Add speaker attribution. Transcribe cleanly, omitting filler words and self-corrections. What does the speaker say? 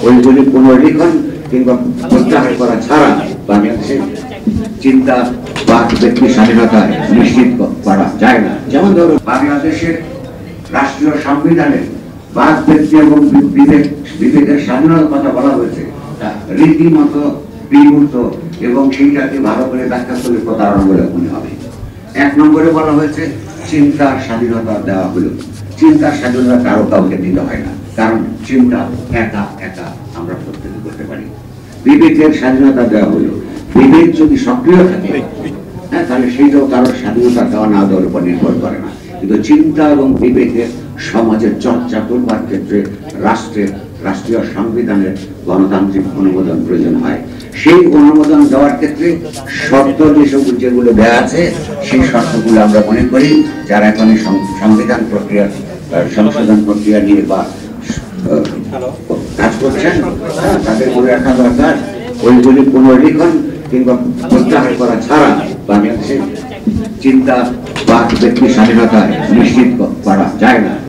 Speaker 1: ওইগুলি পুনর্লিখন কিংবা প্রত্যাহার করা ছাড়া বাংলাদেশের চিন্তা বা ব্যক্তি স্বাধীনতা নিশ্চিত করা যায় না। যেমন ধরুন, বাংলাদেশের রাষ্ট্রীয় সংবিধানে বাক ব্যক্তি এবং বিবেকের স্বাধীনতার কথা বলা হয়েছে, রীতিমতো বিমূর্ত এবং সেইটাকে ভালো করে ব্যাখ্যা করে প্রতারণা বলে মনে হবে। 1 নম্বরে বলা হয়েছে চিন্তার স্বাধীনতা দেওয়া হলো। চিন্তার স্বাধীনতা কারো কাউকে দিতে হয় না, কারণ চিন্তা একা একা আমরা প্রত্যেকে করতে পারি। বিবেকের স্বাধীনতা দেওয়া হলো। বিবেক যদি সক্রিয় থাকে, তাহলে সেইটাও কারোর স্বাধীনতা দেওয়া না দেওয়ার উপর নির্ভর করে না। কিন্তু চিন্তা এবং বিবেকের সমাজের চর্চা করবার ক্ষেত্রে রাষ্ট্রীয় সংবিধানের গণতান্ত্রিক অনুমোদন প্রয়োজন হয়। সেই অনুমোদন দেওয়ার ক্ষেত্রে শর্ত যেগুলো দেওয়া আছে, সেই শর্তগুলো আমরা মনে করি যারা এখন সংবিধান প্রক্রিয়া সংশোধন প্রক্রিয়া নিয়ে বা কাজ করছেন, তাদের মনে রাখা দরকার ওইগুলি পুনর্লিখন কিংবা প্রত্যাহার করা ছাড়া বাংলাদেশের চিন্তা বা ব্যক্তি স্বাধীনতা নিশ্চিত করা যায় না।